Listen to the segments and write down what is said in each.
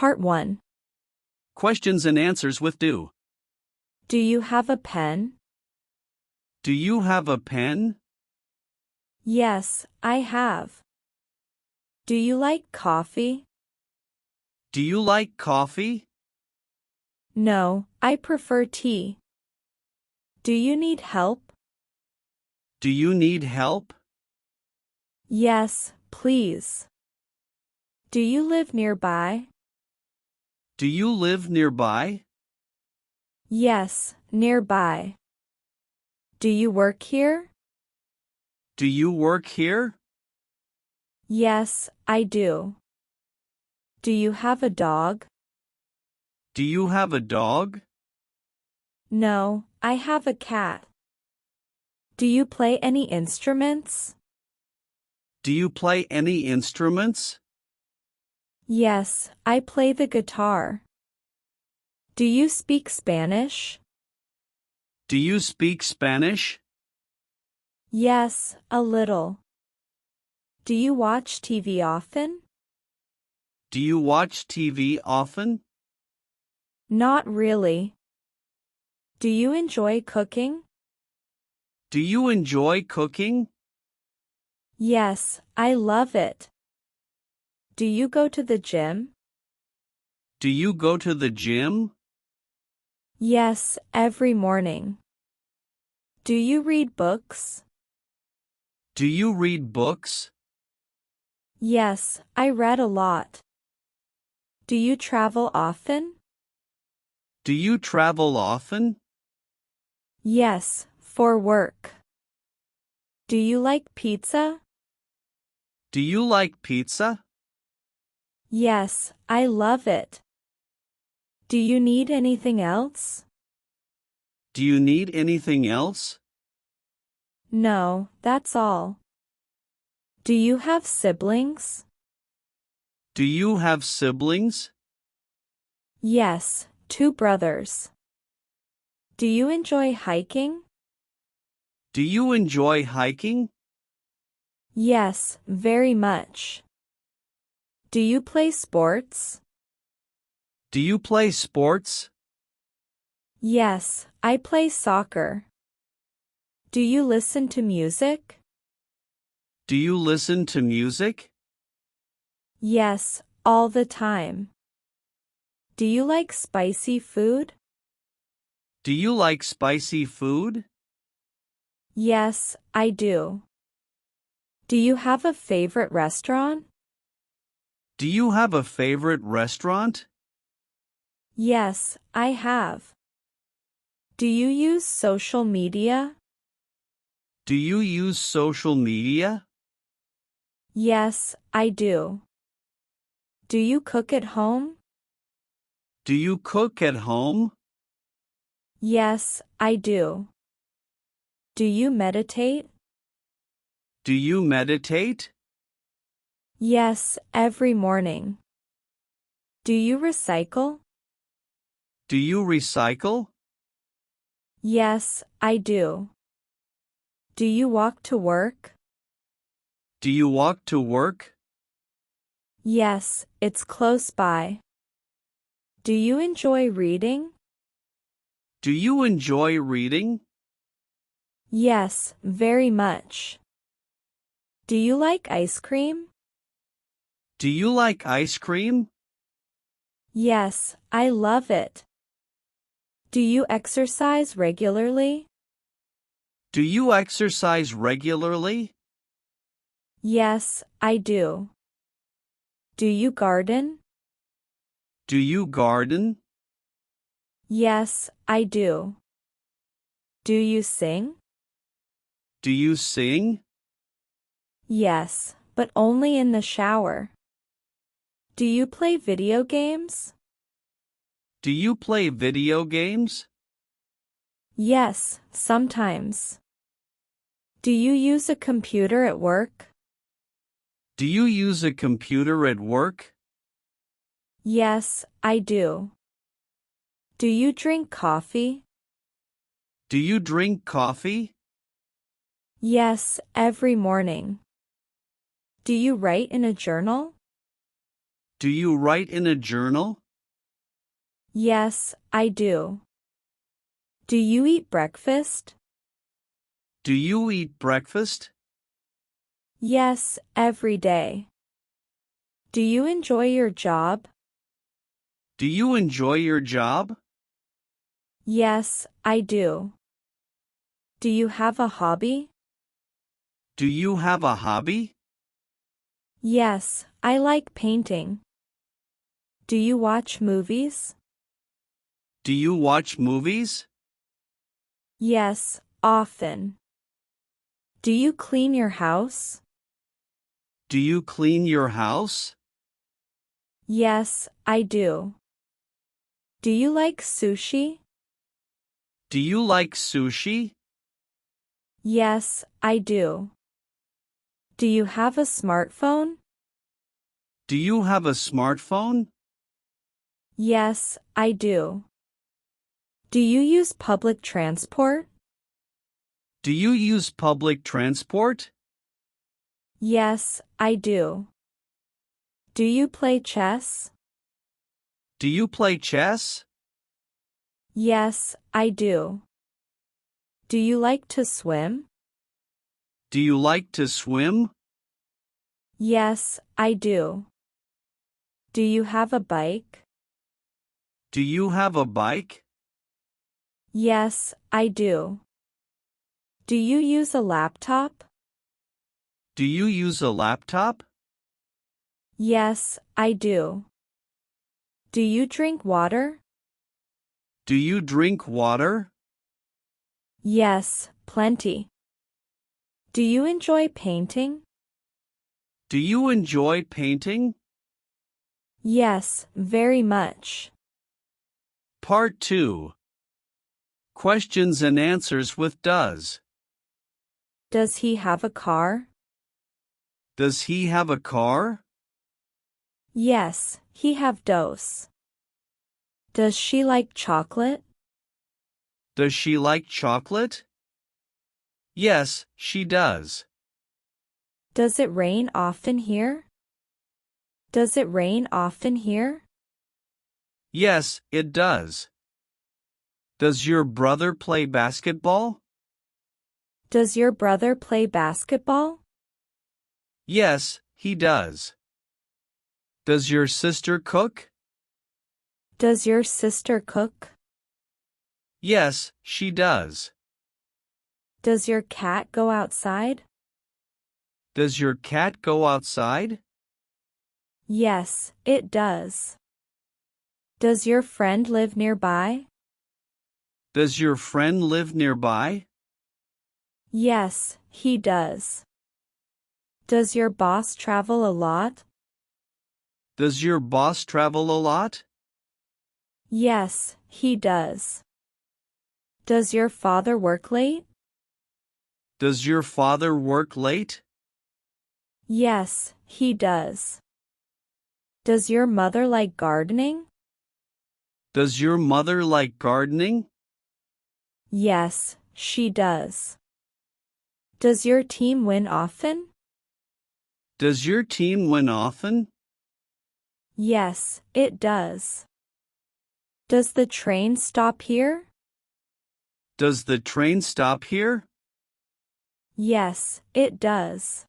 Part 1. Questions and answers with do. Do you have a pen? Do you have a pen? Yes, I have. Do you like coffee? Do you like coffee? No, I prefer tea. Do you need help? Do you need help? Yes, please. Do you live nearby? Do you live nearby? Yes, nearby. Do you work here? Do you work here? Yes, I do. Do you have a dog? Do you have a dog? No, I have a cat. Do you play any instruments? Do you play any instruments? Yes, I play the guitar. Do you speak Spanish? Do you speak Spanish? Yes, a little. Do you watch TV often? Do you watch TV often? Not really. Do you enjoy cooking? Do you enjoy cooking? Yes, I love it. Do you go to the gym? Do you go to the gym? Yes, every morning. Do you read books? Do you read books? Yes, I read a lot. Do you travel often? Do you travel often? Yes, for work. Do you like pizza? Do you like pizza? Yes, I love it. Do you need anything else? Do you need anything else? No, that's all. Do you have siblings? Do you have siblings? Yes, 2 brothers. Do you enjoy hiking? Do you enjoy hiking? Yes, very much. Do you play sports? Do you play sports? Yes, I play soccer. Do you listen to music? Do you listen to music? Yes, all the time. Do you like spicy food? Do you like spicy food? Yes, I do. Do you have a favorite restaurant? Do you have a favorite restaurant? Yes, I have. Do you use social media? Do you use social media? Yes, I do. Do you cook at home? Do you cook at home? Yes, I do. Do you meditate? Do you meditate? Yes, every morning. Do you recycle? Do you recycle? Yes, I do. Do you walk to work? Do you walk to work? Yes, it's close by. Do you enjoy reading? Do you enjoy reading? Yes, very much. Do you like ice cream? Do you like ice cream? Yes, I love it. Do you exercise regularly? Do you exercise regularly? Yes, I do. Do you garden? Do you garden? Yes, I do. Do you sing? Do you sing? Yes, but only in the shower. Do you play video games? Do you play video games? Yes, sometimes. Do you use a computer at work? Do you use a computer at work? Yes, I do. Do you drink coffee? Do you drink coffee? Yes, every morning. Do you write in a journal? Do you write in a journal? Yes, I do. Do you eat breakfast? Do you eat breakfast? Yes, every day. Do you enjoy your job? Do you enjoy your job? Yes, I do. Do you have a hobby? Do you have a hobby? Yes, I like painting. Do you watch movies? Do you watch movies? Yes, often. Do you clean your house? Do you clean your house? Yes, I do. Do you like sushi? Do you like sushi? Yes, I do. Do you have a smartphone? Do you have a smartphone? Yes, I do. Do you use public transport? Do you use public transport? Yes, I do. Do you play chess? Do you play chess? Yes, I do. Do you like to swim? Do you like to swim? Yes, I do. Do you have a bike? Do you have a bike? Yes, I do. Do you use a laptop? Do you use a laptop? Yes, I do. Do you drink water? Do you drink water? Yes, plenty. Do you enjoy painting? Do you enjoy painting? Yes, very much. Part 2. Questions and answers with does. Does he have a car? Does he have a car? Yes, he have dos. Does she like chocolate? Does she like chocolate? Yes, she does. Does it rain often here? Does it rain often here? Yes, it does. Does your brother play basketball? Does your brother play basketball? Yes, he does. Does your sister cook? Does your sister cook? Yes, she does. Does your cat go outside? Does your cat go outside? Yes, it does. Does your friend live nearby? Does your friend live nearby? Yes, he does. Does your boss travel a lot? Does your boss travel a lot? Yes, he does. Does your father work late? Does your father work late? Yes, he does. Does your mother like gardening? Does your mother like gardening? Yes, she does. Does your team win often? Does your team win often? Yes, it does. Does the train stop here? Does the train stop here? Yes, it does.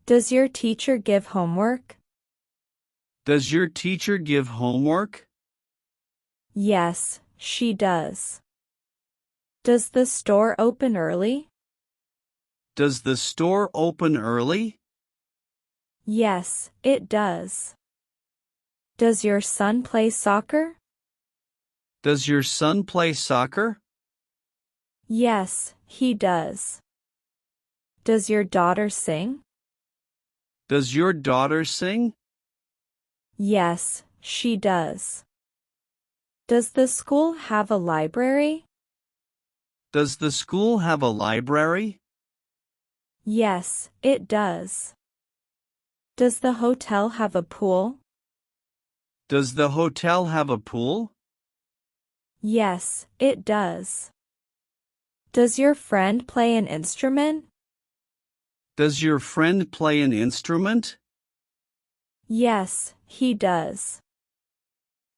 Does your teacher give homework? Does your teacher give homework? Yes, she does. Does the store open early? Does the store open early? Yes, it does. Does your son play soccer? Does your son play soccer? Yes, he does. Does your daughter sing? Does your daughter sing? Yes, she does. Does the school have a library? Does the school have a library? Yes, it does. Does the hotel have a pool? Does the hotel have a pool? Yes, it does. Does your friend play an instrument? Does your friend play an instrument? Yes, he does.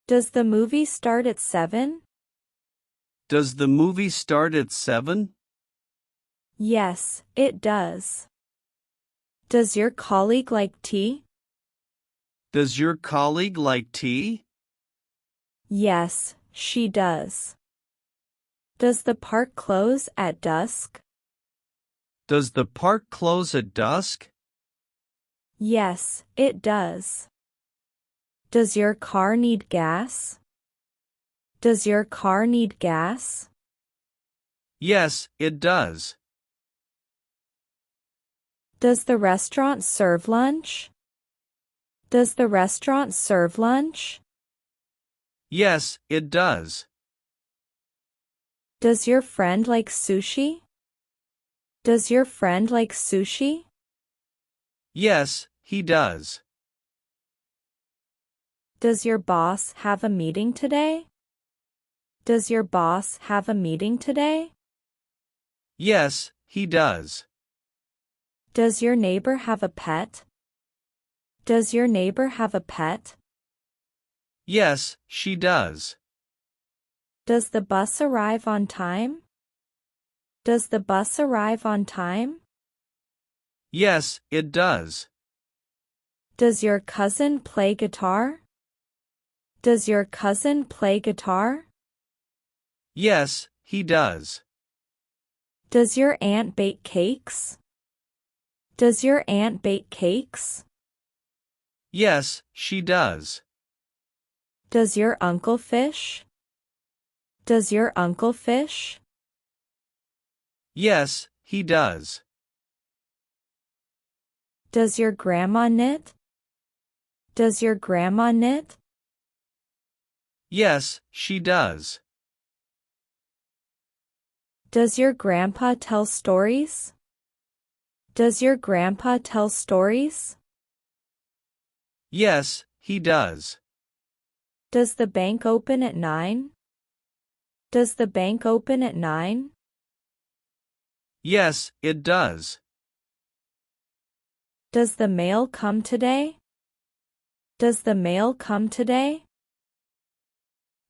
Does the movie start at 7? Does the movie start at 7? Yes, it does. Does your colleague like tea? Does your colleague like tea? Yes, she does. Does the park close at dusk? Does the park close at dusk? Yes, it does. Does your car need gas? Does your car need gas? Yes, it does. Does the restaurant serve lunch? Does the restaurant serve lunch? Yes, it does. Does your friend like sushi? Does your friend like sushi? Yes, he does. Does your boss have a meeting today? Does your boss have a meeting today? Yes, he does. Does your neighbor have a pet? Does your neighbor have a pet? Yes, she does. Does the bus arrive on time? Does the bus arrive on time? Yes, it does. Does your cousin play guitar? Does your cousin play guitar? Yes, he does. Does your aunt bake cakes? Does your aunt bake cakes? Yes, she does. Does your uncle fish? Does your uncle fish? Yes, he does. Does your grandma knit? Does your grandma knit? Yes, she does. Does your grandpa tell stories? Does your grandpa tell stories? Yes, he does. Does the bank open at 9? Does the bank open at 9? Yes, it does. Does the mail come today? Does the mail come today?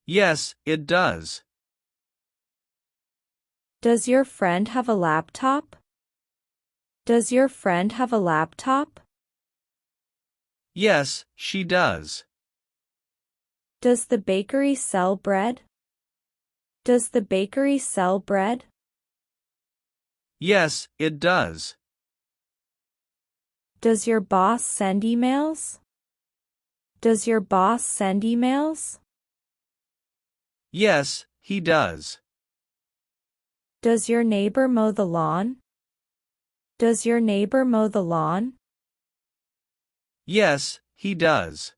Yes, it does. Does your friend have a laptop? Does your friend have a laptop? Yes, she does. Does the bakery sell bread? Does the bakery sell bread? Yes, it does. Does your boss send emails? Does your boss send emails? Yes, he does. Does your neighbor mow the lawn? Does your neighbor mow the lawn? Yes, he does.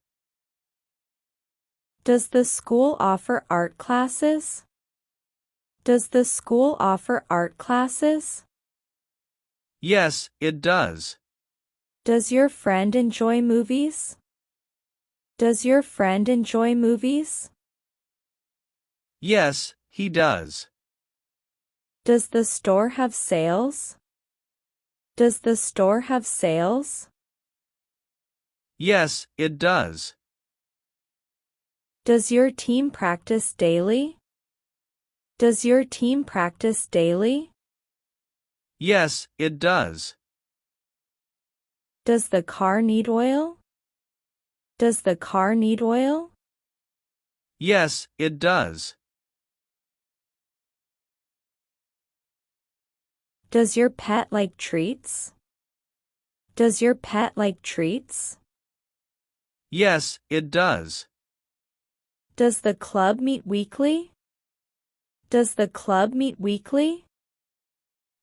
Does the school offer art classes? Does the school offer art classes? Yes, it does. Does your friend enjoy movies? Does your friend enjoy movies? Yes, he does. Does the store have sales? Does the store have sales? Yes, it does. Does your team practice daily? Does your team practice daily? Yes, it does. Does the car need oil? Does the car need oil? Yes, it does. Does your pet like treats? Does your pet like treats? Yes, it does. Does the club meet weekly? Does the club meet weekly?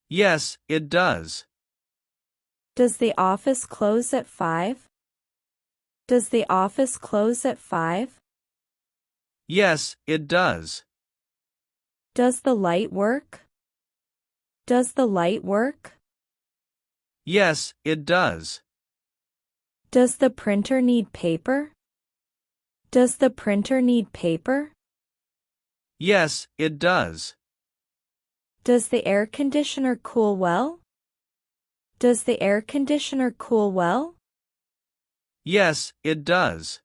Yes, it does. Does the office close at 5? Does the office close at 5? Yes, it does. Does the light work? Does the light work? Yes, it does. Does the printer need paper? Does the printer need paper? Yes, it does. Does the air conditioner cool well? Does the air conditioner cool well? Yes, it does.